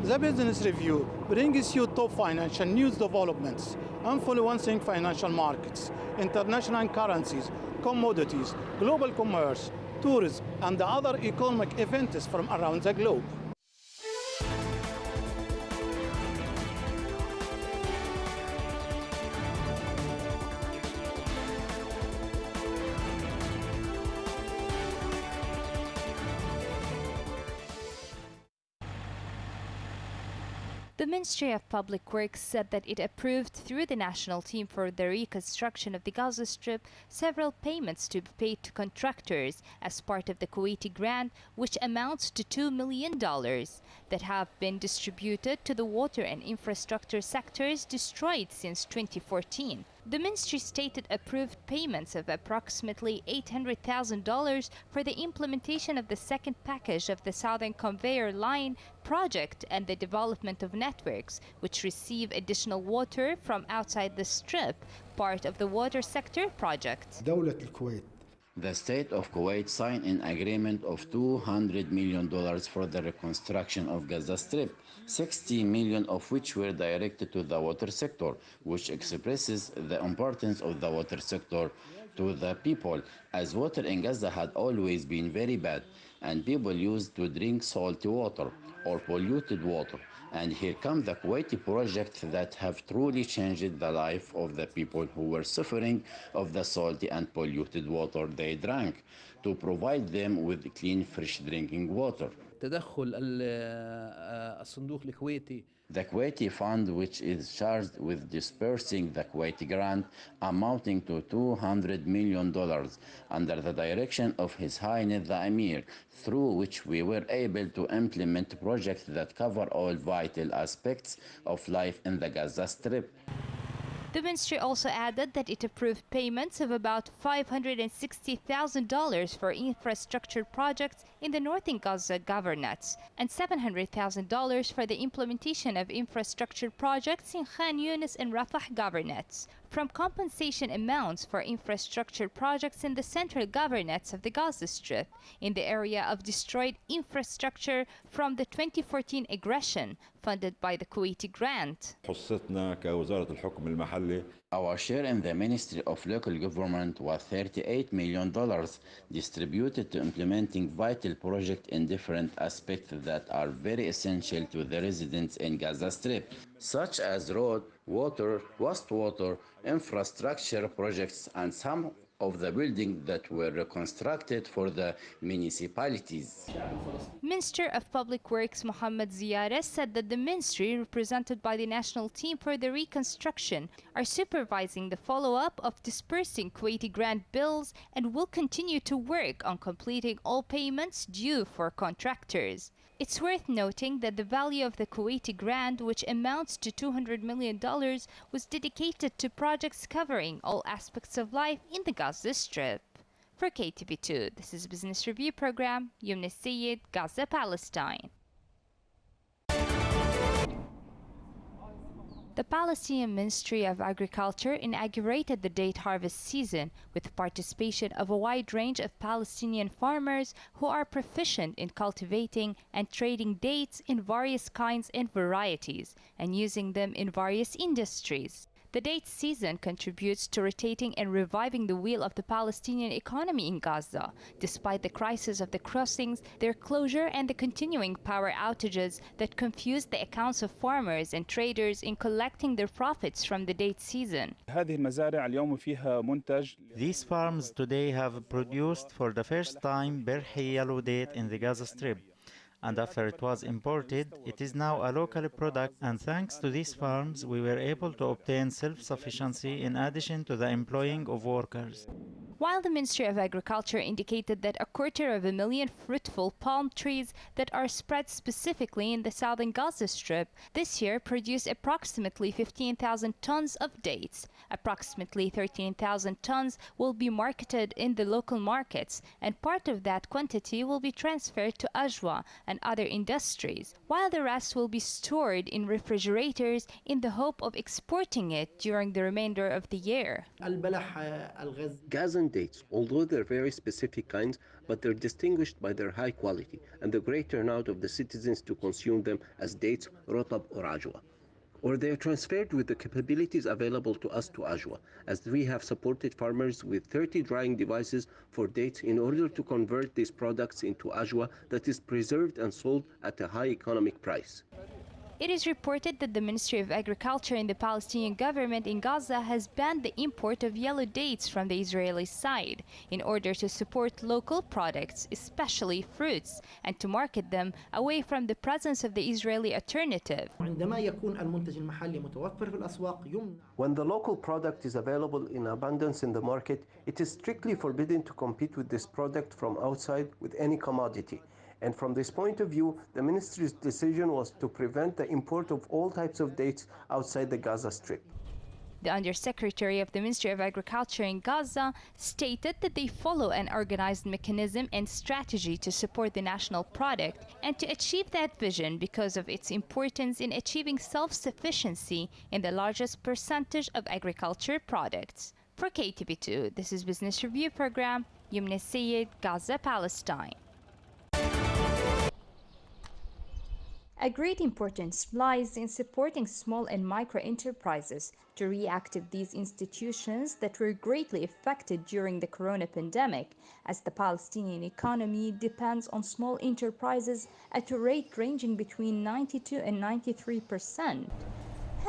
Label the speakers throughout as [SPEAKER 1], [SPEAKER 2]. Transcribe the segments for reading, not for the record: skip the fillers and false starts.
[SPEAKER 1] The Business Review brings you top financial news developments, influencing financial markets, international currencies, commodities, global commerce, tourism, and other economic events from around the globe.
[SPEAKER 2] The Ministry of Public Works said that it approved through the National Team for the Reconstruction of the Gaza Strip several payments to be paid to contractors as part of the Kuwaiti grant, which amounts to $2 million that have been distributed to the water and infrastructure sectors destroyed since 2014. The ministry stated approved payments of approximately $800,000 for the implementation of the second package of the Southern Conveyor Line project and the development of networks, which receive additional water from outside the strip, part of the water sector project.
[SPEAKER 3] The state of Kuwait signed an agreement of $200 million for the reconstruction of Gaza Strip, $60 million of which were directed to the water sector, which expresses the importance of the water sector to the people, as water in Gaza had always been very bad, and people used to drink salty water or polluted water. And here comes the Kuwaiti project that have truly changed the life of the people who were suffering of the salty and polluted water they drank, to provide them with clean, fresh drinking water. The Kuwaiti Fund, which is charged with dispersing the Kuwaiti grant amounting to $200 million under the direction of His Highness the Emir, through which we were able to implement projects that cover all vital aspects of life in the Gaza Strip.
[SPEAKER 2] The ministry also added that it approved payments of about $560,000 for infrastructure projects in the northern Gaza governorates and $700,000 for the implementation of infrastructure projects in Khan Yunis and Rafah governorates, from compensation amounts for infrastructure projects in the central governorates of the Gaza Strip in the area of destroyed infrastructure from the 2014 aggression funded by the Kuwaiti grant.
[SPEAKER 3] Our share in the Ministry of Local Government was $38 million, distributed to implementing vital projects in different aspects that are very essential to the residents in Gaza Strip, such as road, water, wastewater, infrastructure projects, and some of the buildings that were reconstructed for the municipalities.
[SPEAKER 2] Minister of Public Works Mohammed Ziyareh said that the ministry, represented by the National Team for the Reconstruction, are supervising the follow-up of dispersing Kuwaiti grant bills and will continue to work on completing all payments due for contractors. It's worth noting that the value of the Kuwaiti grant, which amounts to $200 million, was dedicated to projects covering all aspects of life in the Gaza Strip. For KTV2, this is Business Review Program, Yumna Sayed, Gaza, Palestine. The Palestinian Ministry of Agriculture inaugurated the date harvest season with participation of a wide range of Palestinian farmers who are proficient in cultivating and trading dates in various kinds and varieties and using them in various industries. The date season contributes to rotating and reviving the wheel of the Palestinian economy in Gaza, despite the crisis of the crossings, their closure, and the continuing power outages that confuse the accounts of farmers and traders in collecting their profits from the date season.
[SPEAKER 4] These farms today have produced for the first time Berhi yellow date in the Gaza Strip. And after it was imported, it is now a local product, and thanks to these farms, we were able to obtain self-sufficiency in addition to the employing of workers.
[SPEAKER 2] While the Ministry of Agriculture indicated that 250,000 fruitful palm trees that are spread specifically in the southern Gaza Strip this year produced approximately 15,000 tons of dates. Approximately 13,000 tons will be marketed in the local markets, and part of that quantity will be transferred to Ajwa, and other industries, while the rest will be stored in refrigerators in the hope of exporting it during the remainder of the year.
[SPEAKER 5] Gas and dates, although they're very specific kinds, but they're distinguished by their high quality and the great turnout of the citizens to consume them as dates, rotab or ajwa. Or they are transferred with the capabilities available to us to ajwa, as we have supported farmers with 30 drying devices for dates in order to convert these products into ajwa that is preserved and sold at a high economic price.
[SPEAKER 2] It is reported that the Ministry of Agriculture in the Palestinian government in Gaza has banned the import of yellow dates from the Israeli side in order to support local products, especially fruits, and to market them away from the presence of the Israeli alternative.
[SPEAKER 5] When the local product is available in abundance in the market, it is strictly forbidden to compete with this product from outside with any commodity. And from this point of view, the ministry's decision was to prevent the import of all types of dates outside the Gaza Strip.
[SPEAKER 2] The Undersecretary of the Ministry of Agriculture in Gaza stated that they follow an organized mechanism and strategy to support the national product and to achieve that vision because of its importance in achieving self-sufficiency in the largest percentage of agriculture products. For KTV2, this is Business Review Program, Yumna Sayed, Gaza, Palestine. A great importance lies in supporting small and micro enterprises to reactivate these institutions that were greatly affected during the corona pandemic, as the Palestinian economy depends on small enterprises at a rate ranging between 92 and 93%.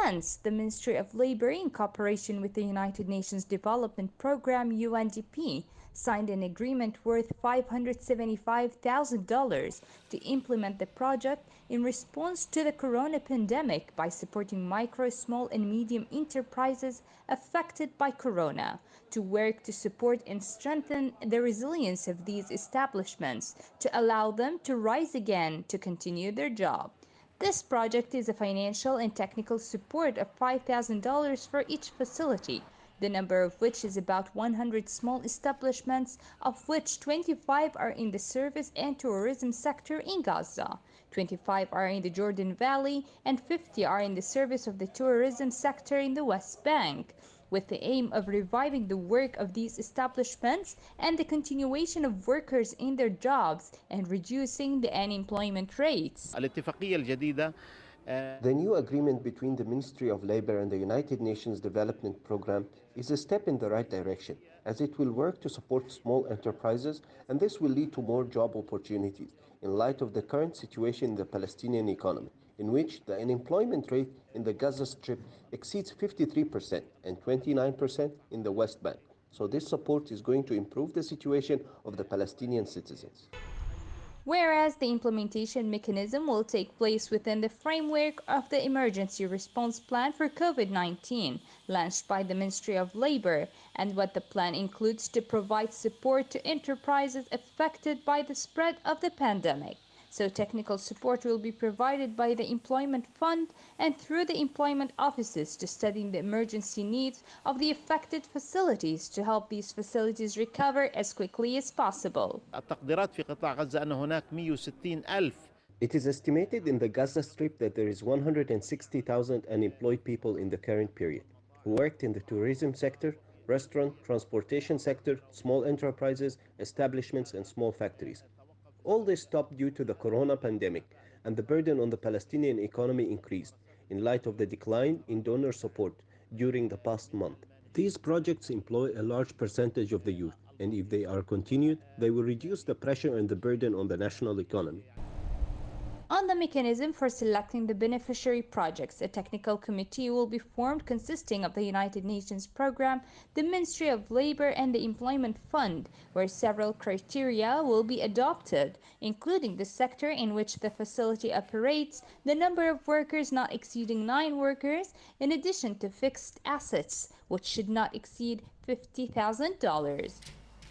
[SPEAKER 2] Hence, the Ministry of Labor, in cooperation with the United Nations Development Programme (UNDP), signed an agreement worth $575,000 to implement the project in response to the corona pandemic by supporting micro, small, and medium enterprises affected by corona to work to support and strengthen the resilience of these establishments to allow them to rise again to continue their job. This project is a financial and technical support of $5,000 for each facility, the number of which is about 100 small establishments, of which 25 are in the service and tourism sector in Gaza, 25 are in the Jordan Valley, and 50 are in the service of the tourism sector in the West Bank, with the aim of reviving the work of these establishments and the continuation of workers in their jobs and reducing the unemployment rates.
[SPEAKER 5] The new agreement between the Ministry of Labor and the United Nations Development Programme is a step in the right direction, as it will work to support small enterprises, and this will lead to more job opportunities in light of the current situation in the Palestinian economy, in which the unemployment rate in the Gaza Strip exceeds 53% and 29% in the West Bank. So this support is going to improve the situation of the Palestinian citizens.
[SPEAKER 2] Whereas the implementation mechanism will take place within the framework of the Emergency Response Plan for COVID-19, launched by the Ministry of Labor, and what the plan includes to provide support to enterprises affected by the spread of the pandemic. So technical support will be provided by the Employment Fund and through the employment offices to study the emergency needs of the affected facilities to help these facilities recover as quickly as possible.
[SPEAKER 5] It is estimated in the Gaza Strip that there is 160,000 unemployed people in the current period who worked in the tourism sector, restaurant, transportation sector, small enterprises, establishments, and small factories. All this stopped due to the corona pandemic, and the burden on the Palestinian economy increased in light of the decline in donor support during the past month. These projects employ a large percentage of the youth, and if they are continued, they will reduce the pressure and the burden on the national economy.
[SPEAKER 2] On the mechanism for selecting the beneficiary projects, a technical committee will be formed consisting of the United Nations Programme, the Ministry of Labor, and the Employment Fund, where several criteria will be adopted, including the sector in which the facility operates, the number of workers not exceeding 9 workers, in addition to fixed assets, which should not exceed $50,000.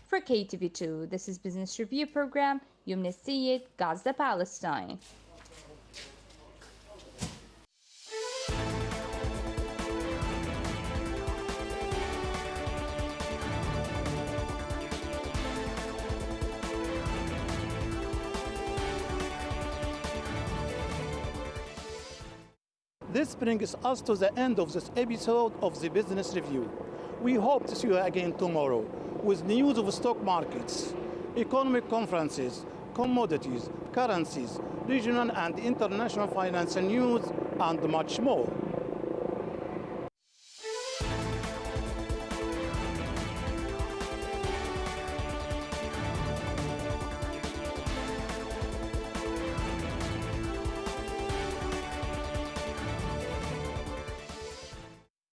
[SPEAKER 2] For KTV2, this is Business Review Program, Yumna Sayed, Gaza, Palestine.
[SPEAKER 1] This brings us to the end of this episode of the Business Review. We hope to see you again tomorrow with news of stock markets, economic conferences, commodities, currencies, regional and international financial news, and much more.